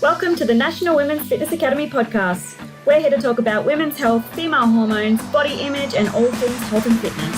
Welcome to the National Women's Fitness Academy podcast. We're here to talk about women's health, female hormones, body image, and all things health and fitness.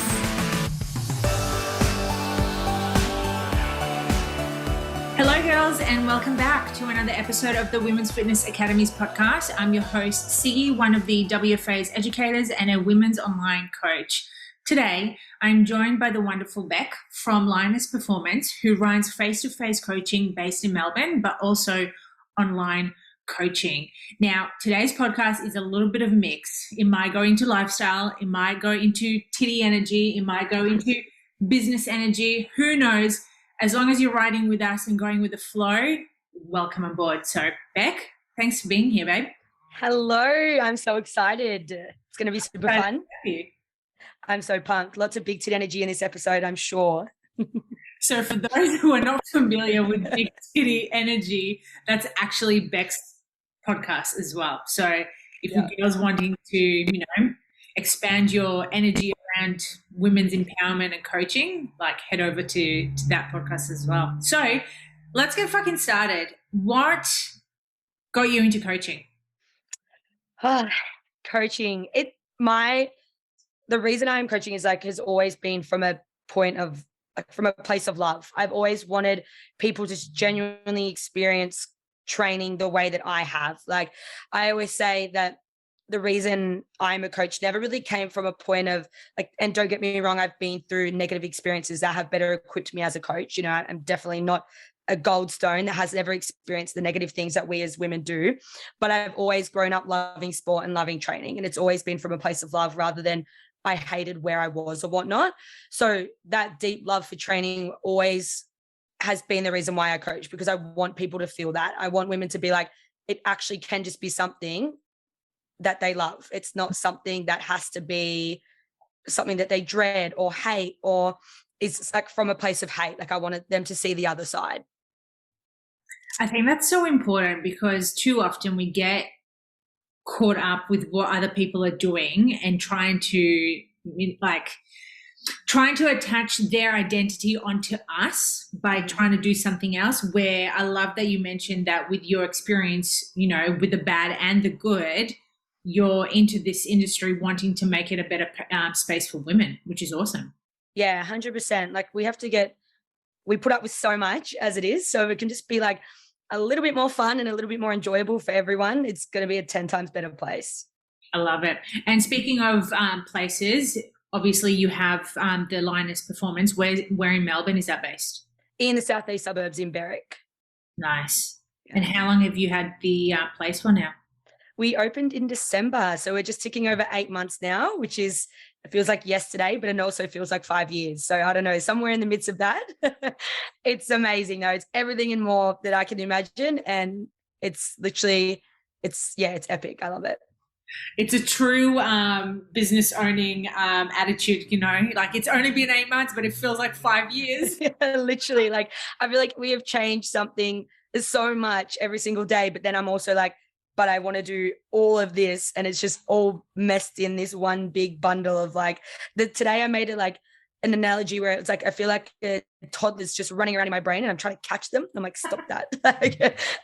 Hello girls, and welcome back to another episode of the Women's Fitness Academy's podcast. I'm your host, Siggy, one of the WFA's educators and a women's online coach. Today, I'm joined by the wonderful Bec from Lioness Performance, who runs face-to-face coaching based in Melbourne, but also online coaching. Now, today's podcast is a little bit of a mix. It might go into lifestyle, it might go into titty energy, it might go into business energy, who knows? As long as you're riding with us and going with the flow, welcome on board. So, Bec, thanks for being here, babe. Hello, I'm so excited. It's going to be super fun. I'm so pumped. Lots of big tit energy in this episode, I'm sure. So for those who are not familiar with big titty energy, that's actually Bec's podcast as well. So if you girls wanting to, expand your energy around women's empowerment and coaching, head over to that podcast as well. So let's get fucking started. What got you into coaching? Coaching. The reason I'm coaching is has always been from a point of from a place of love. I've always wanted people to genuinely experience training the way that I have. I always say that the reason I'm a coach never really came from a point of and don't get me wrong, I've been through negative experiences that have better equipped me as a coach. I'm definitely not a gold stone that has never experienced the negative things that we as women do, but I've always grown up loving sport and loving training. And it's always been from a place of love rather than I hated where I was or whatnot. So that deep love for training always has been the reason why I coach, because I want people to feel that. I want women to be it actually can just be something that they love. It's not something that has to be something that they dread or hate, or it's from a place of hate. I wanted them to see the other side. I think that's so important, because too often we get caught up with what other people are doing and trying to attach their identity onto us by trying to do something else, where I love that you mentioned that with your experience, with the bad and the good, you're into this industry wanting to make it a better space for women, which is awesome. Yeah, 100%. We put up with so much as it is, so it can just be a little bit more fun and a little bit more enjoyable for everyone. It's going to be a 10 times better place. I love it. And speaking of places, obviously you have the Lioness Performance. Where in Melbourne is that based? In the southeast suburbs in Berwick. Nice. And how long have you had the place for now? We opened in December, so we're just ticking over 8 months now, which it feels like yesterday, but it also feels like 5 years. So I don't know, somewhere in the midst of that. It's amazing though. It's everything and more that I can imagine. And it's literally, it's epic. I love it. It's a true business owning attitude, it's only been 8 months, but it feels like 5 years. Yeah, literally. I feel like we have changed something so much every single day, but then I'm also but I want to do all of this, and it's just all messed in this one big bundle of today I made it an analogy where it's I feel like a toddler's just running around in my brain and I'm trying to catch them. I'm stop that.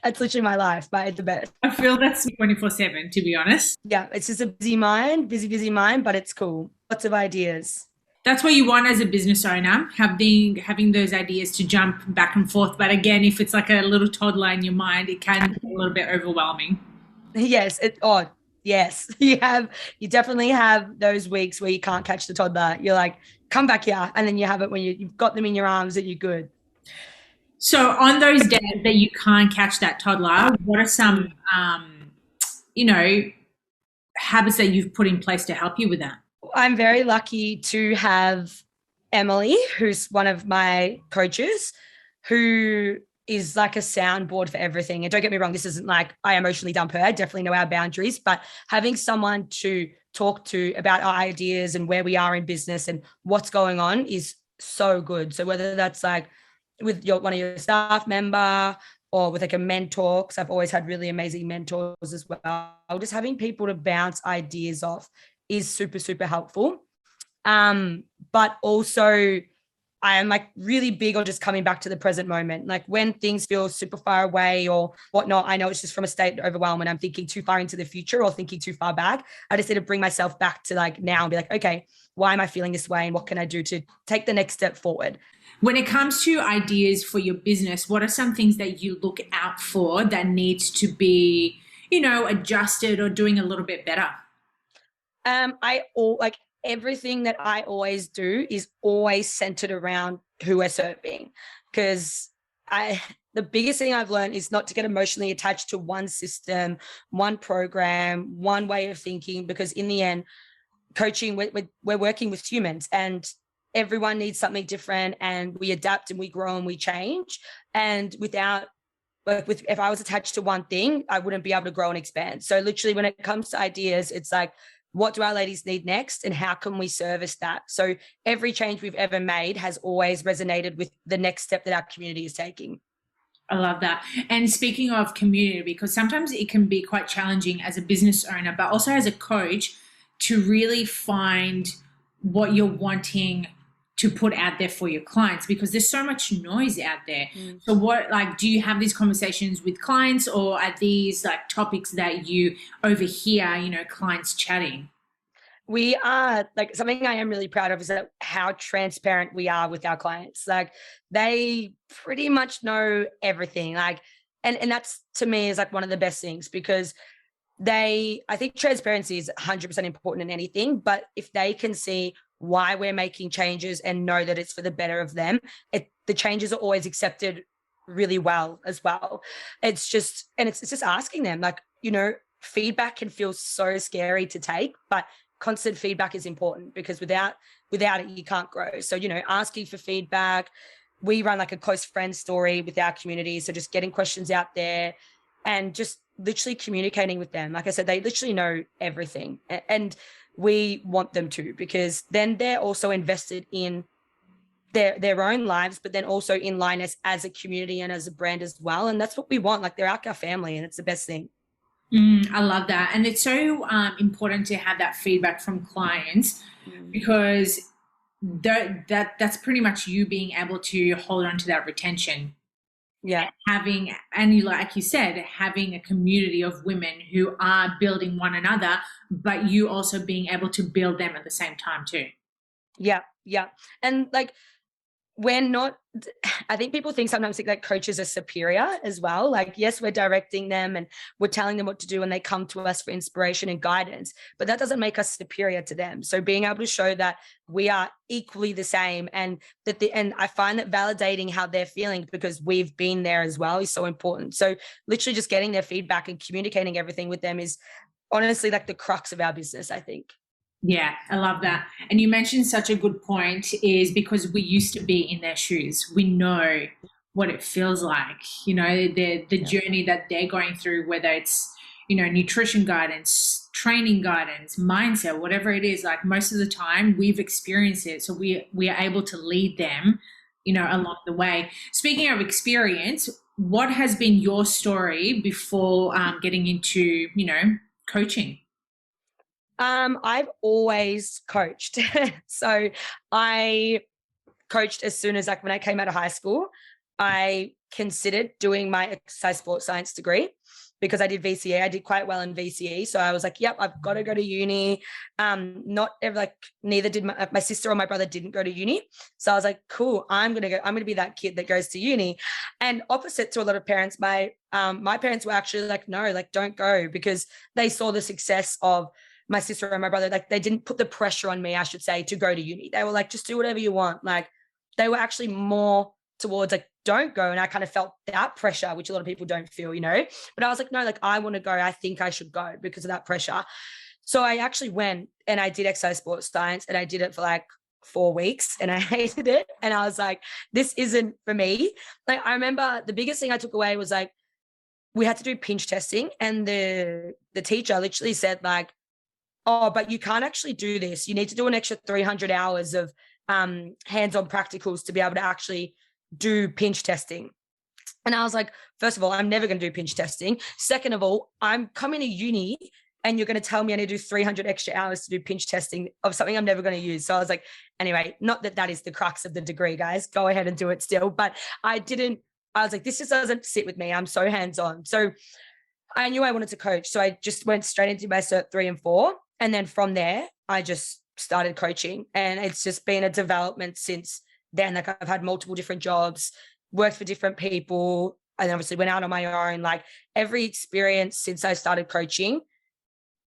That's literally my life, but it's the best. I feel that's 24/7, to be honest. Yeah, it's just a busy mind, but it's cool. Lots of ideas. That's what you want as a business owner, having those ideas to jump back and forth. But again, if it's a little toddler in your mind, it can be a little bit overwhelming. Yes. Yes. You definitely have those weeks where you can't catch the toddler. You're come back here. And then you have it when you've got them in your arms and you're good. So on those days that you can't catch that toddler, what are some, habits that you've put in place to help you with that? I'm very lucky to have Emily, who's one of my coaches, who is a soundboard for everything. And don't get me wrong, this isn't I emotionally dump her. I definitely know our boundaries, but having someone to talk to about our ideas and where we are in business and what's going on is so good. So whether that's with one of your staff member or with a mentor, because I've always had really amazing mentors as well, just having people to bounce ideas off is super, super helpful. But also I am like really big on just coming back to the present moment. Like when things feel super far away or whatnot, I know it's just from a state of overwhelm and I'm thinking too far into the future or thinking too far back. I just need to bring myself back to like now and be like, okay, why am I feeling this way? And what can I do to take the next step forward? When it comes to ideas for your business, what are some things that you look out for that needs to be, adjusted or doing a little bit better? Everything that I always do is always centered around who we're serving, because the biggest thing I've learned is not to get emotionally attached to one system, one program, one way of thinking, because in the end, coaching, we're working with humans and everyone needs something different, and we adapt and we grow and we change. And if I was attached to one thing, I wouldn't be able to grow and expand. So literally when it comes to ideas, it's like, what do our ladies need next and how can we service that? So every change we've ever made has always resonated with the next step that our community is taking. I love that. And speaking of community, because sometimes it can be quite challenging as a business owner, but also as a coach, to really find what you're wanting to put out there for your clients, because there's so much noise out there. So do you have these conversations with clients, or are these like topics that you overhear, clients chatting? We are like, something I am really proud of is that how transparent we are with our clients. Like they pretty much know everything. Like, and that's to me is like one of the best things, because I think transparency is 100% important in anything, but if they can see why we're making changes and know that it's for the better of them, the changes are always accepted really well as well. It's just asking them, like, feedback can feel so scary to take, but constant feedback is important, because without it, you can't grow. So, asking for feedback. We run like a close friend story with our community. So just getting questions out there and just literally communicating with them. Like I said, they literally know everything, and we want them to, because then they're also invested in their own lives, but then also in Lioness as a community and as a brand as well. And that's what we want. Like they're our family, and it's the best thing. I love that. And it's so important to have that feedback from clients, because that's pretty much you being able to hold on to that retention. Yeah. Like you said, having a community of women who are building one another, but you also being able to build them at the same time too. Yeah. Yeah. And like, I think people sometimes think that coaches are superior as well. Like, yes, we're directing them and we're telling them what to do and they come to us for inspiration and guidance, but that doesn't make us superior to them. So being able to show that we are equally the same, and and I find that validating how they're feeling, because we've been there as well, is so important. So literally just getting their feedback and communicating everything with them is honestly like the crux of our business, I think. Yeah, I love that. And you mentioned such a good point, is because we used to be in their shoes. We know what it feels like, the journey that they're going through, whether it's, nutrition guidance, training guidance, mindset, whatever it is. Like most of the time we've experienced it. So we are able to lead them, along the way. Speaking of experience, what has been your story before getting into, coaching? I've always coached. So I coached as soon as when I came out of high school. I considered doing my exercise sports science degree because I did VCE. I did quite well in VCE. So I was like, yep, I've got to go to uni. Neither did my sister or my brother didn't go to uni. So I was like, cool, I'm going to be that kid that goes to uni. And opposite to a lot of parents, my parents were actually like, no, like don't go, because they saw the success of my sister and my brother. Like they didn't put the pressure on me, I should say, to go to uni. They were like, just do whatever you want. Like they were actually more towards like, don't go. And I kind of felt that pressure, which a lot of people don't feel, but I was like, no, like I want to go. I think I should go because of that pressure. So I actually went and I did exercise sports science, and I did it for like 4 weeks and I hated it. And I was like, this isn't for me. Like I remember the biggest thing I took away was like, we had to do pinch testing, and the teacher literally said like, oh, but you can't actually do this. You need to do an extra 300 hours of hands-on practicals to be able to actually do pinch testing. And I was like, first of all, I'm never going to do pinch testing. Second of all, I'm coming to uni and you're going to tell me I need to do 300 extra hours to do pinch testing of something I'm never going to use. So I was like, anyway, not that that is the crux of the degree, guys. Go ahead and do it still. But I was like, this just doesn't sit with me. I'm so hands-on. So I knew I wanted to coach. So I just went straight into my cert 3 and 4. And then from there, I just started coaching. And it's just been a development since then. Like I've had multiple different jobs, worked for different people, and obviously went out on my own. Like every experience since I started coaching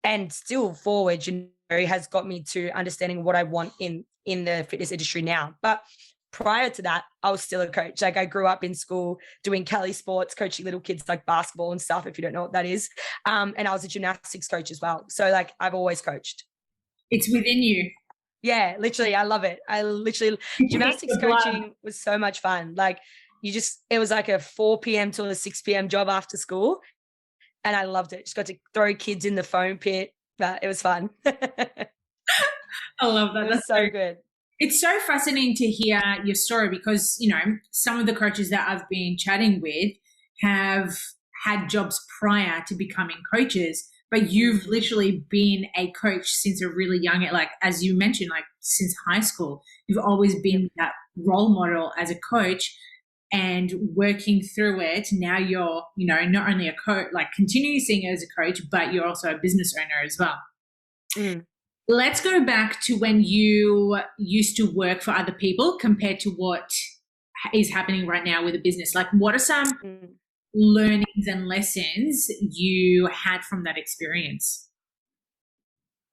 and still forward, has got me to understanding what I want in the fitness industry now. But prior to that, I was still a coach. Like I grew up in school doing Cali sports, coaching little kids like basketball and stuff, if you don't know what that is. And I was a gymnastics coach as well. So like I've always coached. It's within you. Yeah, literally. I love it. Gymnastics coaching was so much fun. Like it was like a 4 p.m. till a 6 p.m. job after school. And I loved it. Just got to throw kids in the foam pit, but it was fun. I love that. That's so good. It's so fascinating to hear your story because, some of the coaches that I've been chatting with have had jobs prior to becoming coaches, but you've literally been a coach since a really young age, like as you mentioned, like since high school. You've always been that role model as a coach and working through it. Now you're, not only a coach, like continuing as a coach, but you're also a business owner as well. Mm. Let's go back to when you used to work for other people compared to what is happening right now with a business. Like what are some learnings and lessons you had from that experience?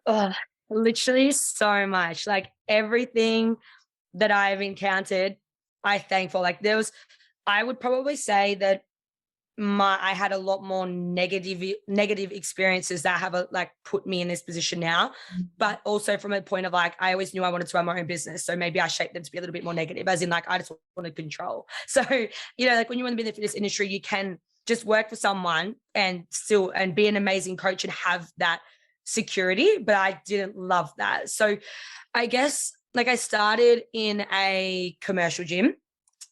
Oh, literally so much. Like everything that I've encountered, I'm thankful. Like I would probably say that I had a lot more negative experiences that have put me in this position now, but also from a point of like, I always knew I wanted to run my own business. So maybe I shaped them to be a little bit more negative, as in like, I just want to control. So, like when you want to be in the fitness industry, you can just work for someone and be an amazing coach and have that security. But I didn't love that. So I guess like I started in a commercial gym.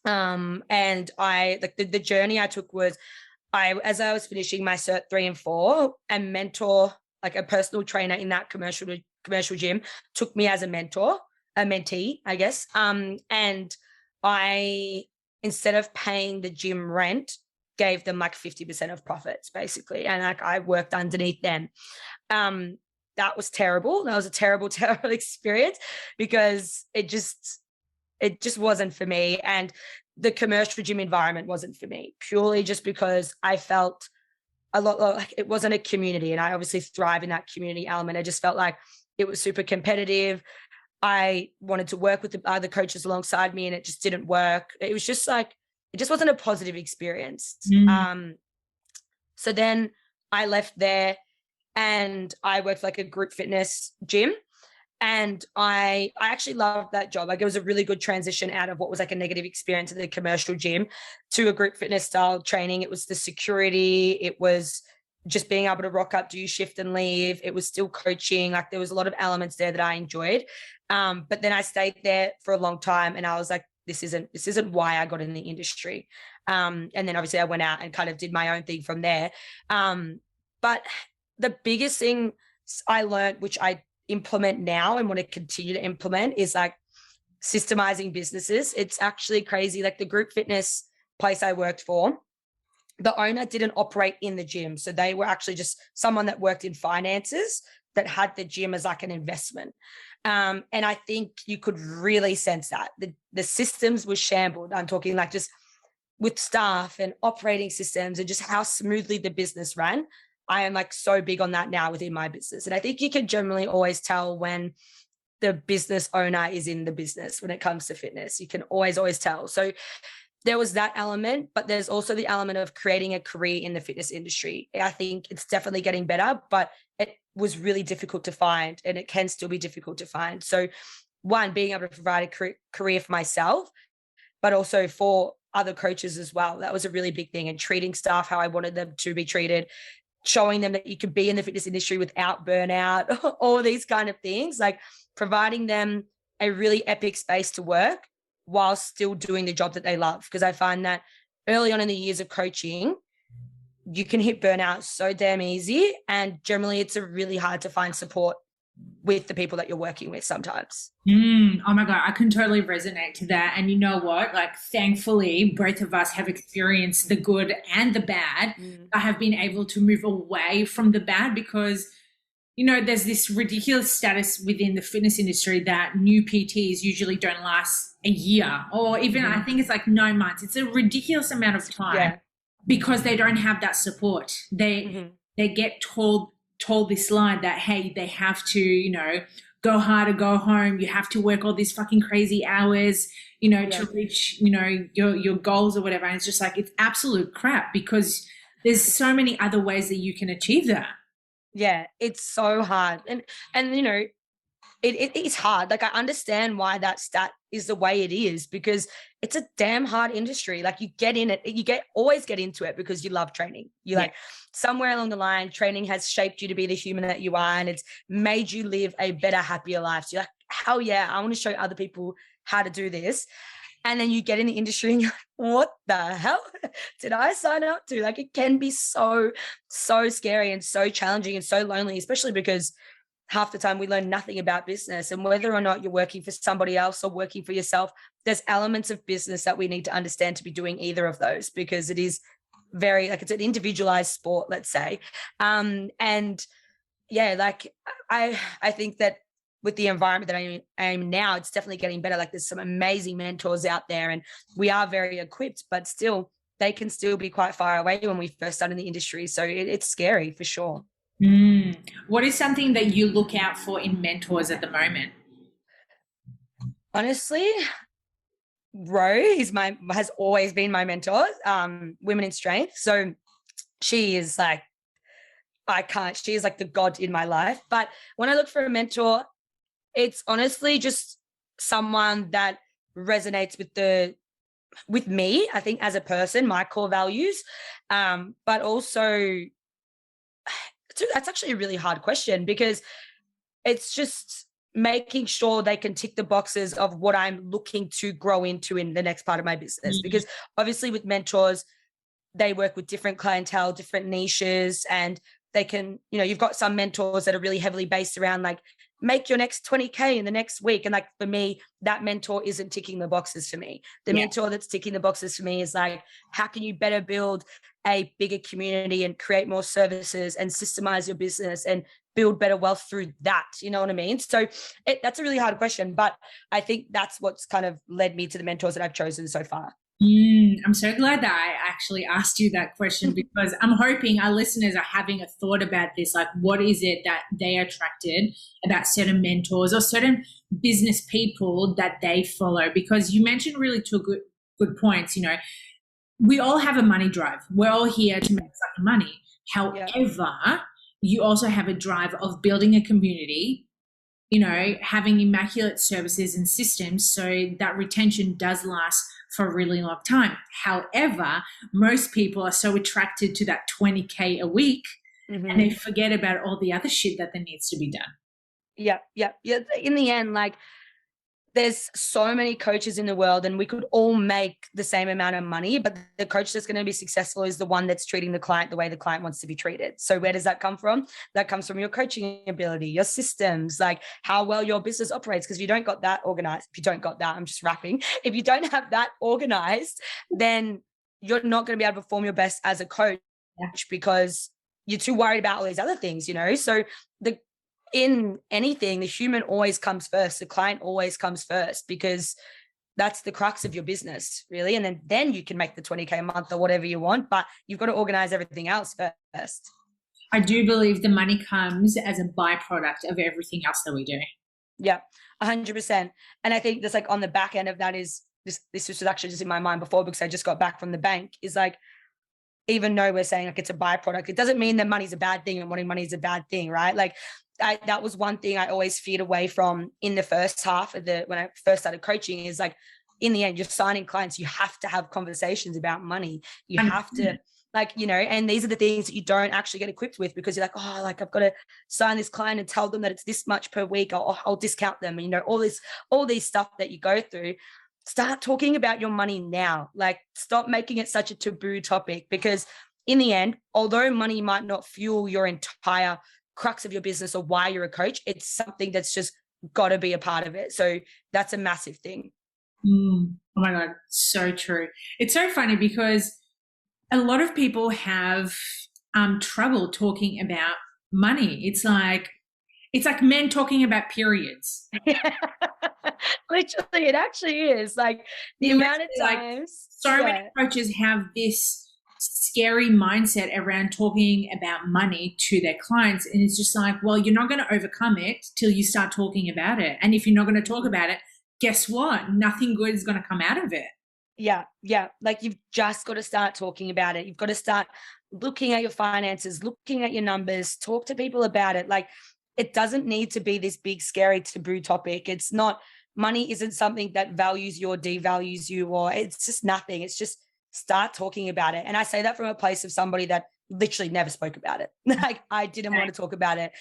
And I the journey I took was as I was finishing my cert 3 and 4, a mentor, like a personal trainer in that commercial gym, took me as a mentee, I guess. And I, instead of paying the gym rent, gave them like 50% of profits basically. And like I worked underneath them. That was terrible. That was a terrible, terrible experience because it just wasn't for me. And the commercial gym environment wasn't for me, purely just because I felt a lot like it wasn't a community. And I obviously thrive in that community element. I just felt like it was super competitive. I wanted to work with the other coaches alongside me and it just didn't work. It was just like, it just wasn't a positive experience. So then I left there and I worked like a group fitness gym. And I actually loved that job. Like it was a really good transition out of what was like a negative experience in the commercial gym to a group fitness style training. It was the security. It was just being able to rock up, do shift and leave. It was still coaching. Like there was a lot of elements there that I enjoyed. But then I stayed there for a long time and I was like, this isn't why I got in the industry. And then obviously I went out and kind of did my own thing from there. But the biggest thing I learned, which I implement now and want to continue to implement, is like systemizing businesses. It's actually crazy. Like the group fitness place I worked for, the owner didn't operate in the gym. So they were actually just someone that worked in finances that had the gym as like an investment. And I think you could really sense that the systems were shambled. I'm talking like just with staff and operating systems and just how smoothly the business ran. I am like so big on that now within my business. And I think you can generally always tell when the business owner is in the business when it comes to fitness. You can always tell. So there was that element, but there's also the element of creating a career in the fitness industry. I think it's definitely getting better, but it was really difficult to find and it can still be difficult to find. So one, being able to provide a career for myself, but also for other coaches as well. That was a really big thing, and treating staff how I wanted them to be treated, showing them that you could be in the fitness industry without burnout, all these kind of things, like providing them a really epic space to work while still doing the job that they love. Because I find that early on in the years of coaching, you can hit burnout so damn easy. And generally it's really hard to find support with the people that you're working with sometimes. Oh my God, I can totally resonate to that. And you know what? Like, thankfully, both of us have experienced the good and the bad. I have been able to move away from the bad because, you know, there's this ridiculous status within the fitness industry that new PTs usually don't last a year or even, I think it's like 9 months. It's a ridiculous amount of time because they don't have that support. They get told this line that, hey, they have to, you know, go hard or go home. You have to work all these fucking crazy hours, you know, to reach, you know, your goals or whatever. And it's just like, it's absolute crap because there's so many other ways that you can achieve that. Yeah, it's so hard. And you know, it's hard. Like, I understand why that stat is the way it is because it's a damn hard industry. Like, you get in it, always get into it because you love training. You like somewhere along the line, training has shaped you to be the human that you are, and it's made you live a better, happier life. So you're like, hell yeah, I want to show other people how to do this. And then you get in the industry and you're like, what the hell did I sign up to? Like, it can be so scary and so challenging and so lonely, especially because half the time we learn nothing about business, and whether or not you're working for somebody else or working for yourself, there's elements of business that we need to understand to be doing either of those, because it is very, like, it's an individualized sport, let's say. And yeah, like I think that with the environment that I am now, it's definitely getting better. Like, there's some amazing mentors out there and we are very equipped, but still they can still be quite far away when we first started in the industry. So it's scary for sure. What is something that you look out for in mentors at the moment? Honestly, Ro has always been my mentor, Women in Strength. So she is like, she is like the God in my life. But when I look for a mentor, it's honestly just someone that resonates with me, I think, as a person, my core values. But also, that's actually a really hard question because it's just making sure they can tick the boxes of what I'm looking to grow into in the next part of my business. Because obviously with mentors, they work with different clientele, different niches, and they can, you know, you've got some mentors that are really heavily based around like, make your next 20K in the next week. And like, for me, that mentor isn't ticking the boxes for me. The mentor that's ticking the boxes for me is like, how can you better build a bigger community and create more services and systemize your business and build better wealth through that? You know what I mean? So that's a really hard question, but I think that's what's kind of led me to the mentors that I've chosen so far. I'm so glad that I actually asked you that question because I'm hoping our listeners are having a thought about this. Like, what is it that they are attracted about certain mentors or certain business people that they follow? Because you mentioned really two good points. You know, we all have a money drive. We're all here to make fucking money. However, you also have a drive of building a community, you know, having immaculate services and systems so that retention does last for a really long time. However, most people are so attracted to that 20K a week and they forget about all the other shit that there needs to be done. Yeah. In the end, like, there's so many coaches in the world and we could all make the same amount of money, but the coach that's going to be successful is the one that's treating the client the way the client wants to be treated. So where does that come from? That comes from your coaching ability, your systems, like how well your business operates. Because if you don't got that organized, I'm just rapping. If you don't have that organized, then you're not going to be able to perform your best as a coach because you're too worried about all these other things, you know? So in anything, the human always comes first. The client always comes first because that's the crux of your business, really. And then you can make the 20K a month or whatever you want, but you've got to organize everything else first. I do believe the money comes as a byproduct of everything else that we do. Yeah, 100%. And I think that's like on the back end of that is this was actually just in my mind before because I just got back from the bank, is like, even though we're saying like it's a byproduct, it doesn't mean that money's a bad thing and wanting money is a bad thing, right? Like, that was one thing I always feared away from in the first half of when I first started coaching, is like, in the end, you're signing clients, you have to have conversations about money. You have to, like, you know, and these are the things that you don't actually get equipped with because you're like, oh, like I've got to sign this client and tell them that it's this much per week. I'll discount them. You know, all these stuff that you go through. Start talking about your money now. Like, stop making it such a taboo topic, because in the end, although money might not fuel your entire crux of your business or why you're a coach, it's something that's just got to be a part of it. So that's a massive thing. Oh my God, so true. It's so funny because a lot of people have trouble talking about money. It's like men talking about periods. Literally, it actually is. Like the amount of times. Many coaches have this scary mindset around talking about money to their clients. And it's just like, well, you're not going to overcome it till you start talking about it. And if you're not going to talk about it, guess what? Nothing good is going to come out of it. Yeah. Like you've just got to start talking about it. You've got to start looking at your finances, looking at your numbers, talk to people about it. Like it doesn't need to be this big, scary taboo topic. It's not, money isn't something that values you or devalues you, or it's just nothing. It's just start talking about it. And I say that from a place of somebody that literally never spoke about it. Like I didn't want to talk about it.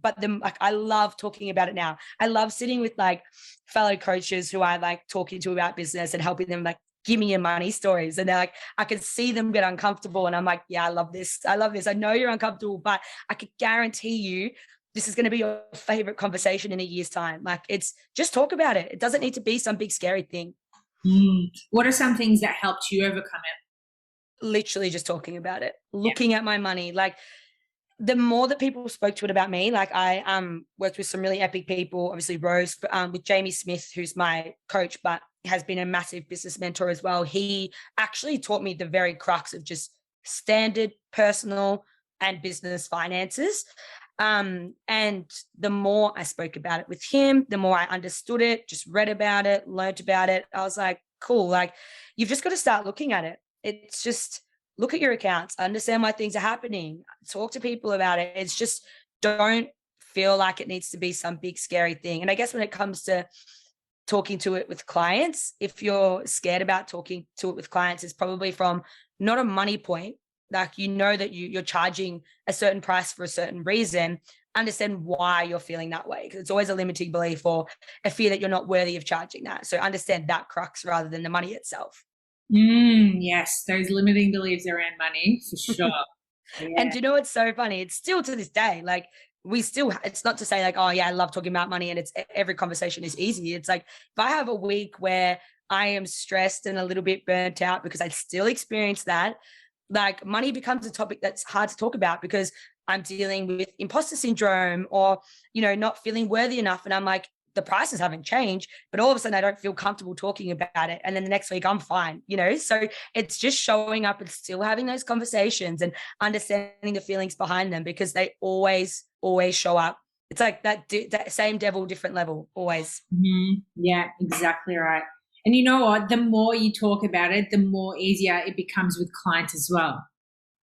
But I love talking about it now. I love sitting with like fellow coaches who I like talking to about business and helping them like, give me your money stories. And they're like, I can see them get uncomfortable. And I'm like, yeah, I love this. I know you're uncomfortable, but I could guarantee you this is going to be your favorite conversation in a year's time. Like it's just talk about it. It doesn't need to be some big scary thing. What are some things that helped you overcome it? Literally just talking about it, looking at my money. Like the more that people spoke to it about me, like I worked with some really epic people, obviously Rose, with Jamie Smith, who's my coach, but has been a massive business mentor as well. He actually taught me the very crux of just standard personal and business finances. And the more I spoke about it with him, the more I understood it, just read about it, learned about it. I was like, cool. Like you've just got to start looking at it. It's just look at your accounts, understand why things are happening, talk to people about it. It's just don't feel like it needs to be some big scary thing. And I guess when it comes to talking to it with clients, if you're scared about talking to it with clients, it's probably from not a money point. Like, you know that you're charging a certain price for a certain reason, understand why you're feeling that way. Because it's always a limiting belief or a fear that you're not worthy of charging that. So understand that crux rather than the money itself. Yes, those limiting beliefs around money, for sure. Yeah. And do you know what's so funny? It's still to this day, like it's not to say like, oh yeah, I love talking about money and it's every conversation is easy. It's like if I have a week where I am stressed and a little bit burnt out because I still experience that, like money becomes a topic that's hard to talk about because I'm dealing with imposter syndrome or, not feeling worthy enough. And I'm like, the prices haven't changed, but all of a sudden I don't feel comfortable talking about it. And then the next week I'm fine, So it's just showing up and still having those conversations and understanding the feelings behind them because they always show up. It's like that same devil, different level, always. Yeah, exactly right. And you know what? The more you talk about it, the more easier it becomes with clients as well.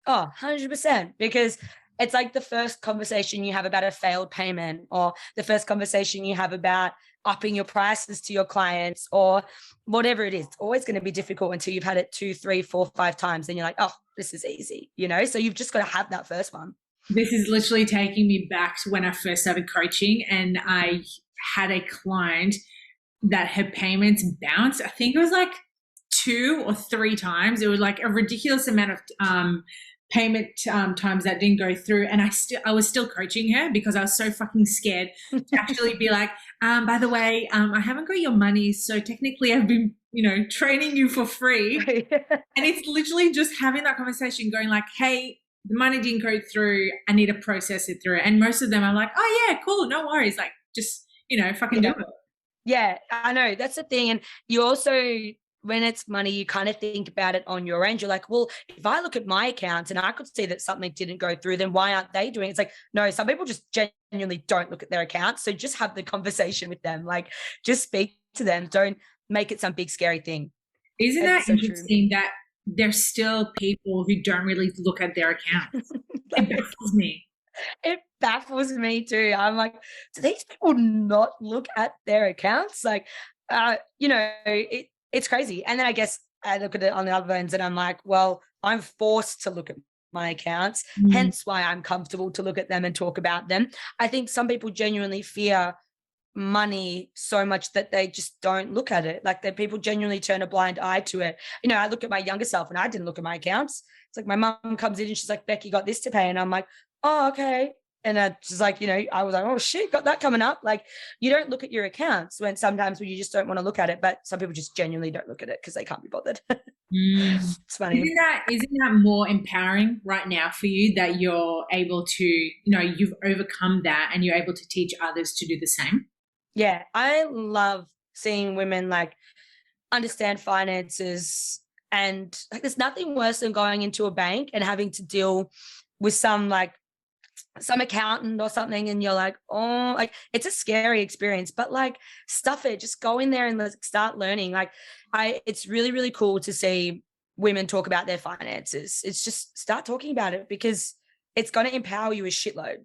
Oh, 100%. Because it's like the first conversation you have about a failed payment or the first conversation you have about upping your prices to your clients or whatever it is. It's always going to be difficult until you've had it 2, 3, 4, 5 times. And you're like, oh, this is easy, So you've just got to have that first one. This is literally taking me back to when I first started coaching and I had a client that her payments bounced. I think it was like 2 or 3 times. It was like a ridiculous amount of payment times that didn't go through. And I was still coaching her because I was so fucking scared to actually be like, by the way, I haven't got your money. So technically I've been, training you for free. And it's literally just having that conversation going like, hey, the money didn't go through. I need to process it through. And most of them are like, oh yeah, cool. No worries. Like just, fucking do it. Yeah, I know. That's the thing. And you also, when it's money, you kind of think about it on your end. You're like, well, if I look at my accounts and I could see that something didn't go through, then why aren't they doing it? It's like, no, some people just genuinely don't look at their accounts. So just have the conversation with them. Like, just speak to them. Don't make it some big, scary thing. Isn't that interesting that there's still people who don't really look at their accounts? It baffles me. It baffles me too. I'm like, do these people not look at their accounts? Like, it's crazy. And then I guess I look at it on the other ends and I'm like, well, I'm forced to look at my accounts, hence why I'm comfortable to look at them and talk about them. I think some people genuinely fear money so much that they just don't look at it. Like that people genuinely turn a blind eye to it. You know, I look at my younger self and I didn't look at my accounts. It's like my mum comes in and she's like, Becky got this to pay. And I'm like, oh, okay. And she's like, you know, I was like, oh shit, got that coming up. Like you don't look at your accounts when you just don't want to look at it. But some people just genuinely don't look at it because they can't be bothered. It's funny. Isn't that more empowering right now for you that you're able to, you know, you've overcome that and you're able to teach others to do the same? Yeah, I love seeing women like understand finances, and like there's nothing worse than going into a bank and having to deal with some accountant or something, and you're like, oh, like it's a scary experience, but like stuff it, just go in there and start learning. Like it's really, really cool to see women talk about their finances. It's just start talking about it because it's going to empower you a shitload.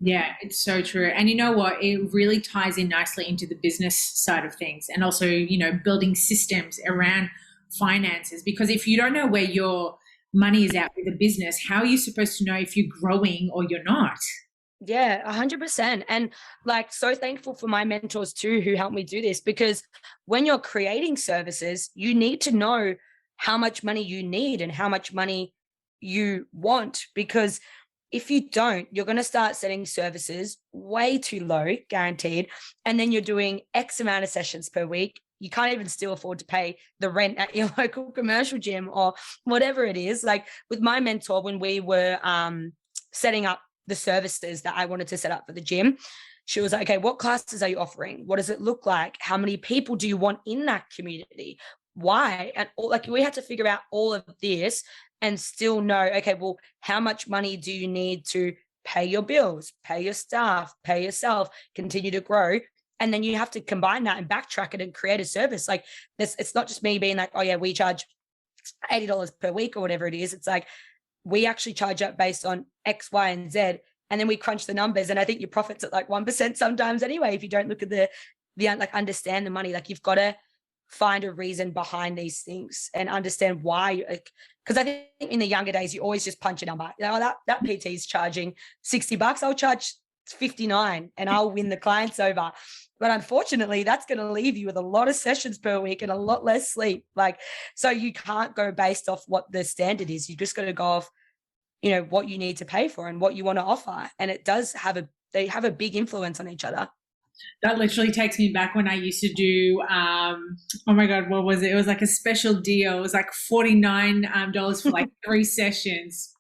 Yeah, it's so true. And you know what? It really ties in nicely into the business side of things and also, you know, building systems around finances. Because if you don't know where your money is at with a business, how are you supposed to know if you're growing or you're not? Yeah, 100%. And like, so thankful for my mentors too, who helped me do this, because when you're creating services, you need to know how much money you need and how much money you want, because if you don't, you're going to start setting services way too low, guaranteed. And then you're doing X amount of sessions per week. You can't even still afford to pay the rent at your local commercial gym or whatever it is. Like with my mentor, when we were setting up the services that I wanted to set up for the gym, she was like, okay, what classes are you offering? What does it look like? How many people do you want in that community? Why? And like we had to figure out all of this and still know, okay, well, how much money do you need to pay your bills, pay your staff, pay yourself, continue to grow? And then you have to combine that and backtrack it and create a service. Like this, it's not just me being like, oh yeah, we charge $80 per week or whatever it is. It's like, we actually charge up based on X, Y, and Z. And then we crunch the numbers. And I think your profit's at like 1% sometimes anyway, if you don't look at the like understand the money. Like you've got to find a reason behind these things and understand why. Because I think in the younger days, you always just punch a number. You know, that PT is charging $60. I'll charge 59 and I'll win the clients over. But unfortunately, that's going to leave you with a lot of sessions per week and a lot less sleep. Like, so you can't go based off what the standard is. You just got to go off, you know, what you need to pay for and what you want to offer. And it does they have a big influence on each other. That literally takes me back when I used to do, oh my God, what was it? It was like a special deal. It was like $49 for like 3 sessions.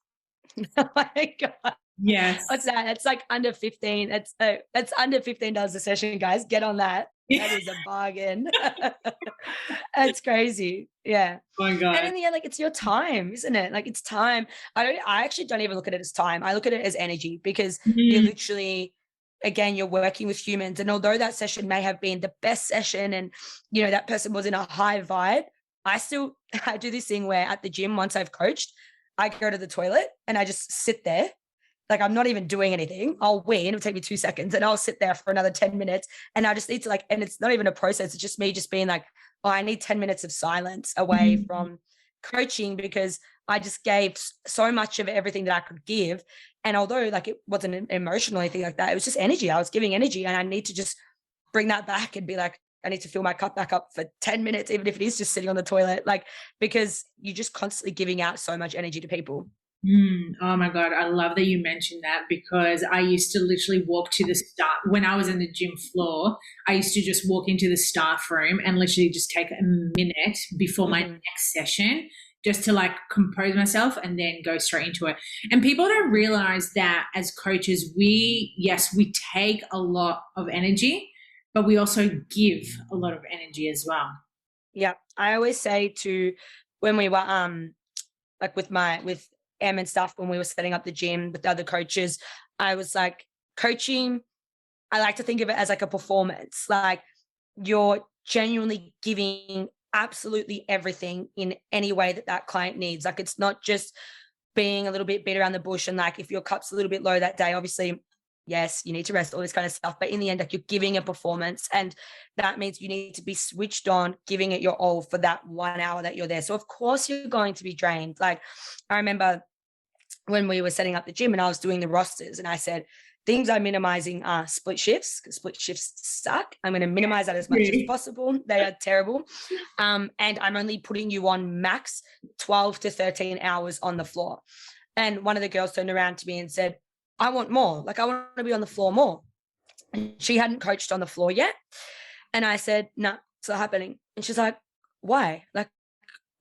Oh my God. Yes. What's that? It's like under 15. That's under $15 a session, guys. Get on that. That is a bargain. It's crazy. Yeah. Oh my God. And in the end, like it's your time, isn't it? Like it's time. I actually don't even look at it as time. I look at it as energy, because you're literally, again, you're working with humans. And although that session may have been the best session and, you know, that person was in a high vibe, I do this thing where at the gym, once I've coached, I go to the toilet and I just sit there. Like I'm not even doing anything. I'll win. It'll take me 2 seconds and I'll sit there for another 10 minutes. And I just need to and it's not even a process. It's just me just being like, oh, I need 10 minutes of silence away from coaching, because I just gave so much of everything that I could give. And although like it wasn't emotional or anything like that, it was just energy. I was giving energy, and I need to just bring that back and be like, I need to fill my cup back up for 10 minutes, even if it is just sitting on the toilet, like, because you're just constantly giving out so much energy to people. Oh my God. I love that you mentioned that, because I used to literally walk to the staff when I was in the gym floor. I used to just walk into the staff room and literally just take a minute before my next session, just to like compose myself and then go straight into it. And people don't realize that as coaches, we take a lot of energy, but we also give a lot of energy as well. Yeah. I always say to, when we were like with Em and stuff, when we were setting up the gym with the other coaches, I was like, coaching, I like to think of it as like a performance. Like you're genuinely giving absolutely everything in any way that client needs. Like it's not just being a little bit beat around the bush, and like if your cup's a little bit low that day, obviously, yes, you need to rest, all this kind of stuff. But in the end, like you're giving a performance, and that means you need to be switched on, giving it your all for that 1 hour that you're there. So of course you're going to be drained. Like I remember when we were setting up the gym and I was doing the rosters, and I said, things I'm minimizing are split shifts, because split shifts suck. I'm going to minimize that as much as possible. They are terrible. And I'm only putting you on max 12 to 13 hours on the floor. And one of the girls turned around to me and said, I want more. Like, I want to be on the floor more. And she hadn't coached on the floor yet. And I said, no, it's not happening. And she's like, why? Like,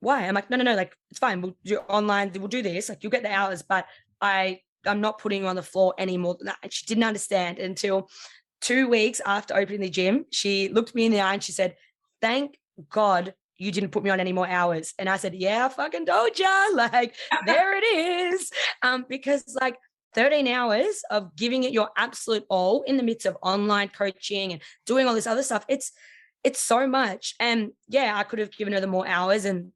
why? I'm like, no, like, it's fine. We'll do online. We'll do this. Like, you'll get the hours, but I'm not putting you on the floor any more than that. And she didn't understand until 2 weeks after opening the gym. She looked me in the eye and she said, thank God you didn't put me on any more hours. And I said, yeah, I fucking told ya. Like, there it is. Because like 13 hours of giving it your absolute all in the midst of online coaching and doing all this other stuff, it's so much. And yeah, I could have given her the more hours and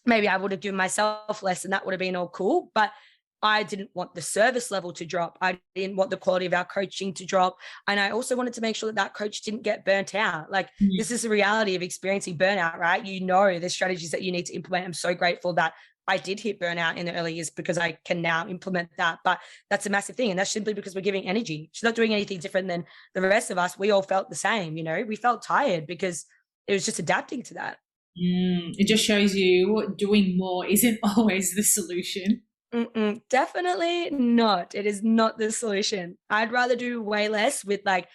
maybe I would have given myself less and that would have been all cool. But I didn't want the service level to drop. I didn't want the quality of our coaching to drop. And I also wanted to make sure that coach didn't get burnt out. Like, this is the reality of experiencing burnout, right? You know, the strategies that you need to implement. I'm so grateful that I did hit burnout in the early years because I can now implement that. But that's a massive thing. And that's simply because we're giving energy. She's not doing anything different than the rest of us. We all felt the same, you know, we felt tired because it was just adapting to that. It just shows you doing more isn't always the solution. Definitely not. It is not the solution. I'd rather do way less with like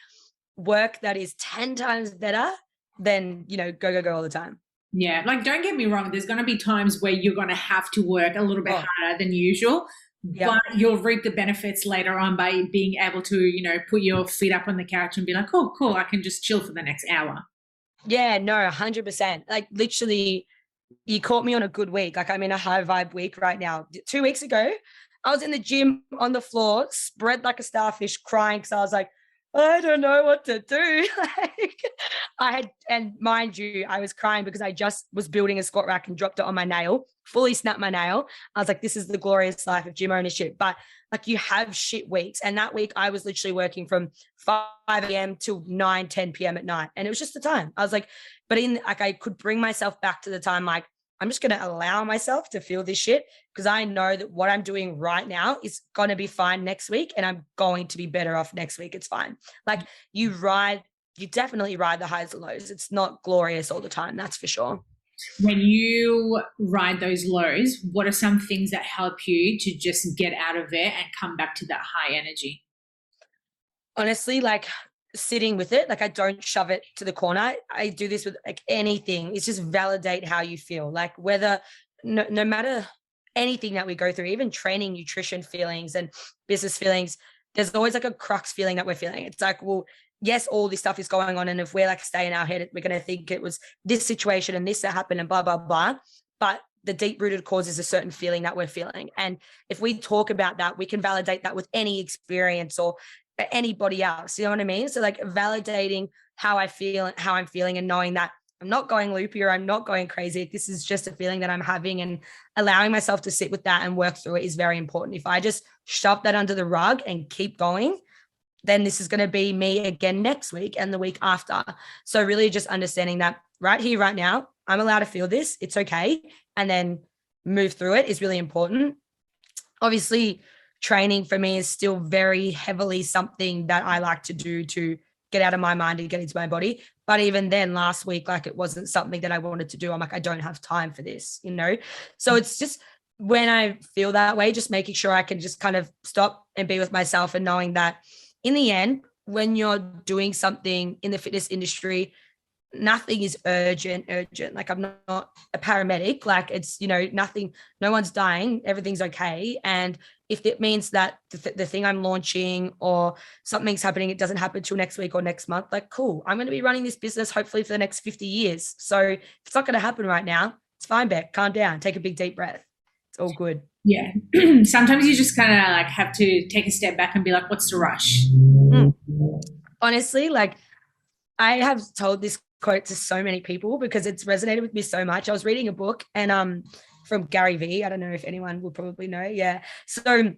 work that is 10 times better than, you know, go all the time. Yeah. Like, don't get me wrong. There's going to be times where you're going to have to work a little bit harder than usual, but you'll reap the benefits later on by being able to, you know, put your feet up on the couch and be like, oh, cool. I can just chill for the next hour. Yeah, no, 100%. Like, literally, you caught me on a good week. Like, I'm in a high vibe week right now. 2 weeks ago, I was in the gym on the floor, spread like a starfish, crying because I was like, I don't know what to do. Like, and mind you, I was crying because I just was building a squat rack and dropped it on my nail, fully snapped my nail. I was like, this is the glorious life of gym ownership. But like, you have shit weeks. And that week I was literally working from 5 a.m. till 9, 10 p.m. at night. And it was just the time. I was like, but I could bring myself back to the time, like, I'm just going to allow myself to feel this shit because I know that what I'm doing right now is going to be fine next week and I'm going to be better off next week. It's fine. Like, you definitely ride the highs and lows. It's not glorious all the time. That's for sure. When you ride those lows, what are some things that help you to just get out of it and come back to that high energy? Honestly, like, sitting with it. Like, I don't shove it to the corner. I do this with like anything. It's just validate how you feel. Like, whether no matter anything that we go through, even training, nutrition feelings and business feelings, there's always like a crux feeling that we're feeling. It's like, well, yes, all this stuff is going on. And if we're like stay in our head, we're going to think it was this situation and this that happened and blah, blah, blah. But the deep rooted cause is a certain feeling that we're feeling. And if we talk about that, we can validate that with any experience or anybody else. You know what I mean? So like, validating how I feel, how I'm feeling, and knowing that I'm not going loopy or I'm not going crazy. This is just a feeling that I'm having, and allowing myself to sit with that and work through it is very important. If I just shove that under the rug and keep going, then this is going to be me again next week and the week after. So really just understanding that right here, right now, I'm allowed to feel this. It's okay. And then move through it is really important. Obviously, training for me is still very heavily something that I like to do to get out of my mind and get into my body. But even then, last week, like, it wasn't something that I wanted to do. I'm like, I don't have time for this, you know? So it's just, when I feel that way, just making sure I can just kind of stop and be with myself, and knowing that in the end, when you're doing something in the fitness industry, nothing is urgent. Like, I'm not a paramedic. Like, it's, you know, nothing, no one's dying. Everything's okay. And if it means that the thing I'm launching or something's happening, it doesn't happen till next week or next month, like, cool. I'm going to be running this business hopefully for the next 50 years. So if it's not going to happen right now, it's fine, Bec. Calm down. Take a big, deep breath. It's all good. Yeah. Sometimes you just kind of like have to take a step back and be like, what's the rush? Honestly, like, I have told this quote to so many people because it's resonated with me so much. I was reading a book and from Gary V. I don't know if anyone will probably know. Yeah. So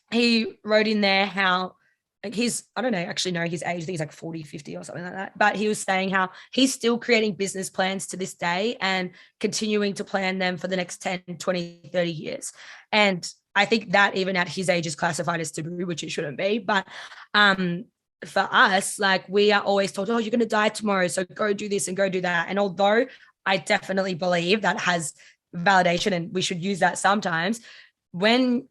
he wrote in there how, like, I don't know, actually know his age. I think he's like 40, 50 or something like that. But he was saying how he's still creating business plans to this day and continuing to plan them for the next 10, 20, 30 years. And I think that even at his age is classified as taboo, which it shouldn't be. But for us, like we are always told, oh, you're going to die tomorrow, so go do this and go do that. And although I definitely believe that has validation and we should use that sometimes, when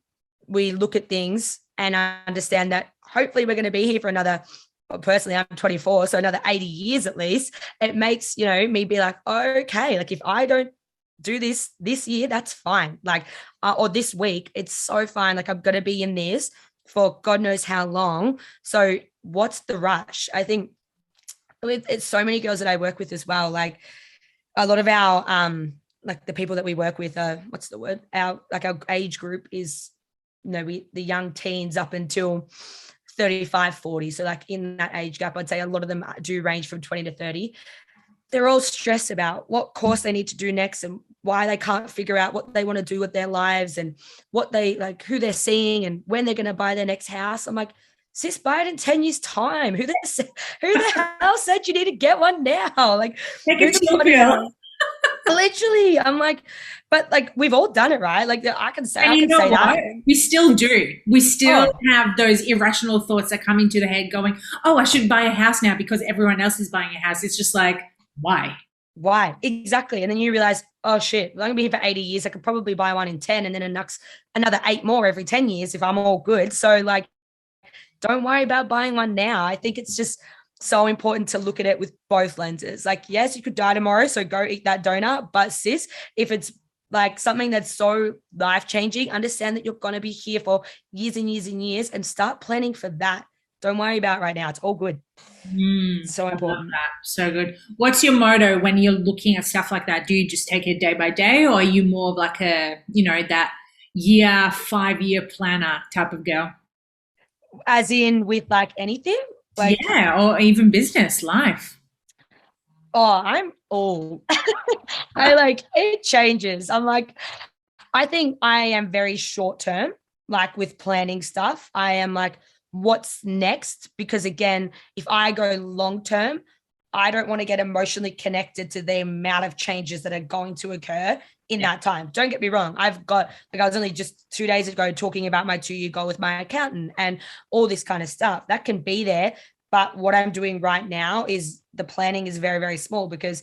we look at things and I understand that hopefully we're going to be here for another, well, personally, I'm 24, so another 80 years at least, it makes, me be like, okay, like if I don't do this year, that's fine. Like, or this week, it's so fine. Like I'm going to be in this for God knows how long. So what's the rush? I think it's so many girls that I work with as well. Like a lot of our, like the people that we work with, what's the word? Our age group is, the young teens up until 35, 40. So like in that age gap, I'd say a lot of them do range from 20 to 30. They're all stressed about what course they need to do next and why they can't figure out what they want to do with their lives and what they like, who they're seeing and when they're going to buy their next house. I'm like, sis, buy it in 10 years time. Who the hell said you need to get one now? Like, literally, I'm like, but like we've all done it, right? Like I can say that. We still do. We still have those irrational thoughts that come into the head going, oh, I should buy a house now because everyone else is buying a house. It's just like, why? Exactly. And then you realize, oh shit, I'm going to be here for 80 years. I could probably buy one in 10 and then another 8 more every 10 years if I'm all good. So like, don't worry about buying one now. I think it's just so important to look at it with both lenses. Like, yes, you could die tomorrow, so go eat that donut. But sis, if it's like something that's so life-changing, understand that you're going to be here for years and years and years and start planning for that. Don't worry about it right now. It's all good. So important. So good. What's your motto when you're looking at stuff like that? Do you just take it day by day, or are you more of like a, that 5-year planner type of girl? As in with like anything? Like, yeah, or even business, life. Oh, I'm all. It changes. I'm like, I think I am very short term, like with planning stuff. I am like, what's next? Because again, if I go long term, I don't want to get emotionally connected to the amount of changes that are going to occur in that time. Don't get me wrong. I've got, like, I was only just 2 days ago talking about my 2-year goal with my accountant and all this kind of stuff that can be there. But what I'm doing right now is the planning is very, very small because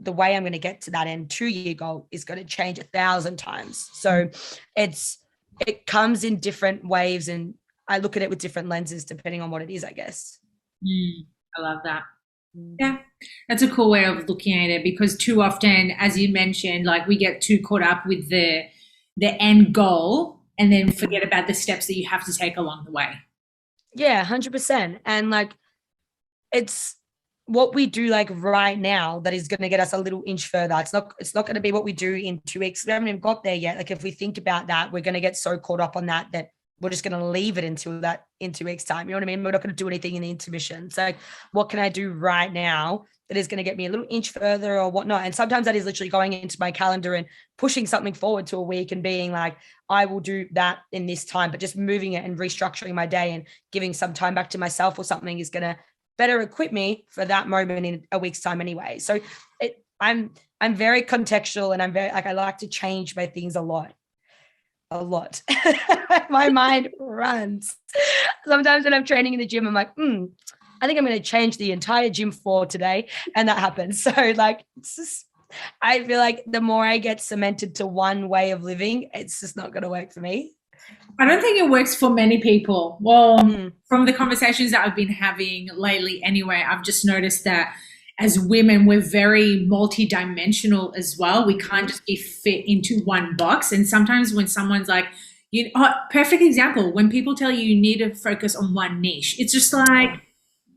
the way I'm going to get to that end 2-year goal is going to change 1,000 times. So it comes in different waves and I look at it with different lenses depending on what it is, I guess. I love that. Yeah, that's a cool way of looking at it because too often, as you mentioned, like we get too caught up with the end goal and then forget about the steps that you have to take along the way. Yeah, 100%. And like, it's what we do like right now that is going to get us a little inch further. It's not going to be what we do in 2 weeks. We haven't even got there yet. Like if we think about that, we're going to get so caught up on that we're just going to leave it until that in 2 weeks time. You know what I mean? We're not going to do anything in the intermission. So what can I do right now that is going to get me a little inch further or whatnot? And sometimes that is literally going into my calendar and pushing something forward to a week and being like, I will do that in this time, but just moving it and restructuring my day and giving some time back to myself or something is going to better equip me for that moment in a week's time anyway. So I'm very contextual and I'm very, like, I like to change my things a lot. My mind runs. Sometimes when I'm training in the gym, I'm like, I think I'm going to change the entire gym floor today. And that happens. So like, it's just, I feel like the more I get cemented to one way of living, it's just not going to work for me. I don't think it works for many people. Well, from the conversations that I've been having lately anyway, I've just noticed that as women, we're very multidimensional as well. We can't just be fit into one box. And sometimes when someone's like, perfect example, when people tell you need to focus on one niche, it's just like,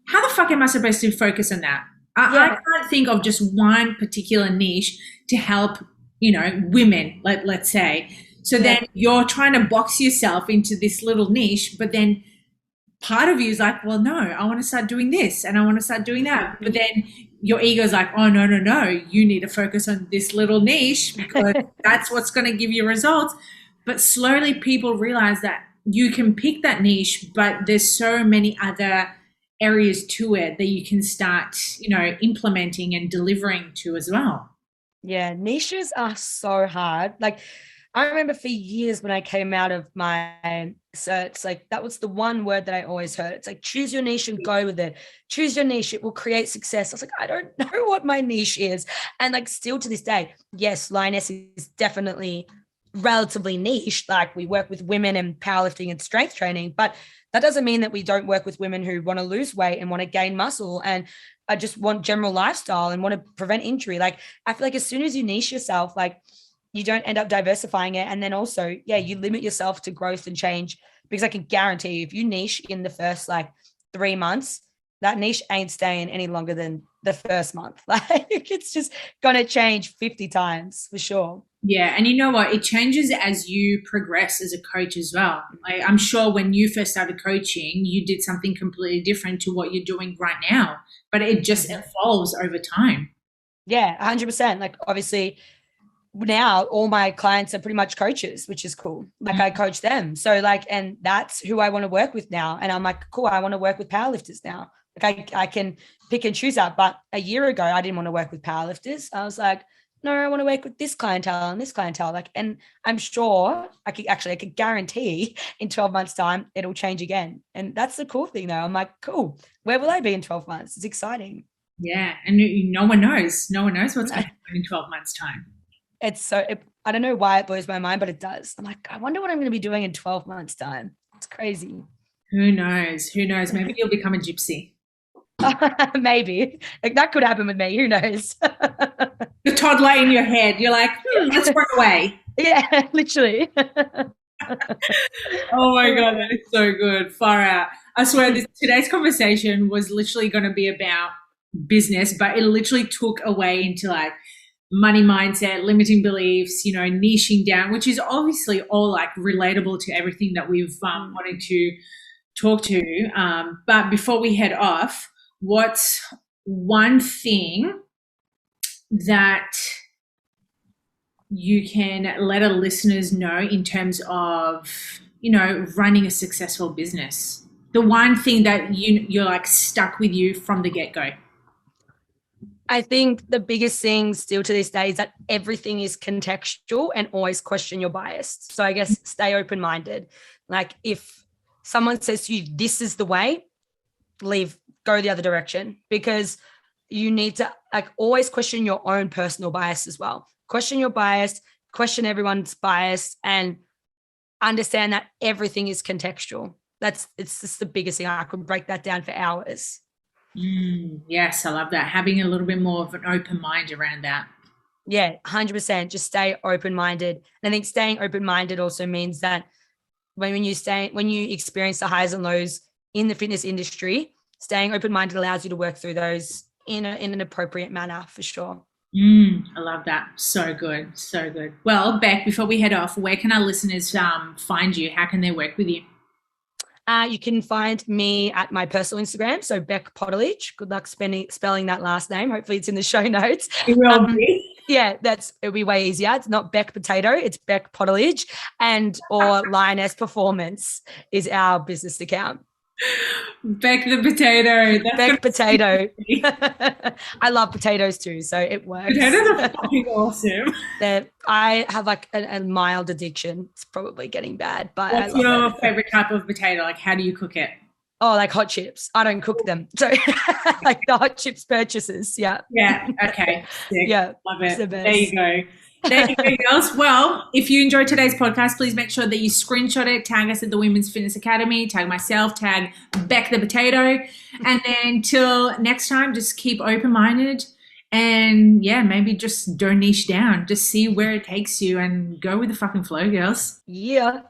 how the fuck am I supposed to focus on that? I can't think of just one particular niche to help, women, let's say. So then you're trying to box yourself into this little niche, but then part of you is like, well, no, I want to start doing this and I want to start doing that. But then your ego is like, oh, no, you need to focus on this little niche because that's what's going to give you results. But slowly people realize that you can pick that niche, but there's so many other areas to it that you can start, implementing and delivering to as well. Yeah, niches are so hard. Like I remember for years when I came out of my certs, like that was the one word that I always heard. It's like, choose your niche and go with it. Choose your niche, it will create success. I was like, I don't know what my niche is. And like still to this day, yes, Lioness is definitely relatively niche. Like we work with women in powerlifting and strength training, but that doesn't mean that we don't work with women who want to lose weight and want to gain muscle and I just want general lifestyle and want to prevent injury. Like I feel like as soon as you niche yourself, like you don't end up diversifying it. And then also, yeah, you limit yourself to growth and change because I can guarantee you if you niche in the first like 3 months, that niche ain't staying any longer than the first month. Like it's just going to change 50 times for sure. Yeah, and you know what? It changes as you progress as a coach as well. Like, I'm sure when you first started coaching, you did something completely different to what you're doing right now, but it just evolves over time. Yeah, 100%. Like obviously now all my clients are pretty much coaches, which is cool. Like I coach them. So like, and that's who I want to work with now. And I'm like, cool, I want to work with powerlifters now. Like I can pick and choose that. But a year ago, I didn't want to work with powerlifters. I was like, no, I want to work with this clientele and this clientele. Like, and I'm sure I could guarantee in 12 months time, it'll change again. And that's the cool thing though. I'm like, cool, where will I be in 12 months? It's exciting. Yeah. And no one knows. No one knows what's going to happen in 12 months time. I don't know why it blows my mind, but it does. I'm like, I wonder what I'm going to be doing in 12 months time. It's crazy. Who knows? Maybe you'll become a gypsy. Maybe like that could happen with me. Who knows? The toddler in your head. You're like, let's run away. Yeah, literally. Oh my God, that is so good. Far out. I swear today's conversation was literally going to be about business, but it literally took away into like money mindset, limiting beliefs, niching down, which is obviously all like relatable to everything that we've wanted to talk to. But before we head off, what's one thing that you can let our listeners know in terms of, running a successful business? The one thing that you're like stuck with you from the get-go. I think the biggest thing still to this day is that everything is contextual and always question your bias. So I guess stay open-minded. Like if someone says to you, this is the way, go the other direction, because you need to like always question your own personal bias as well. Question your bias, question everyone's bias, and understand that everything is contextual. It's just the biggest thing. I could break that down for hours. Yes, I love that. Having a little bit more of an open mind around that. Yeah, 100%. Just stay open-minded. And I think staying open-minded also means that when you experience the highs and lows in the fitness industry, staying open-minded allows you to work through those in an appropriate manner for sure. I love that. So good. So good. Well, Bec, before we head off, where can our listeners find you? How can they work with you? You can find me at my personal Instagram, so Bec Potterledge. Good luck spelling that last name. Hopefully it's in the show notes. It will be. Yeah, it'll be way easier. It's not Bec Potato, it's Bec Potterledge, or Lioness Performance is our business account. Bec the potato. Bec potato. I love potatoes too, so it works. Potatoes are fucking awesome. I have like a mild addiction. It's probably getting bad, but what's your favorite type of potato? Like, how do you cook it? Oh, like hot chips. I don't cook them, so like the hot chips purchases. Yeah. Yeah. Okay. Sick. Yeah. Love it. The best. There you go. There you go, girls. Well, if you enjoyed today's podcast, please make sure that you screenshot it, tag us at the Women's Fitness Academy, tag myself, tag Bec the Potato. And then till next time, just keep open-minded and maybe just don't niche down. Just see where it takes you and go with the fucking flow, girls. Yeah.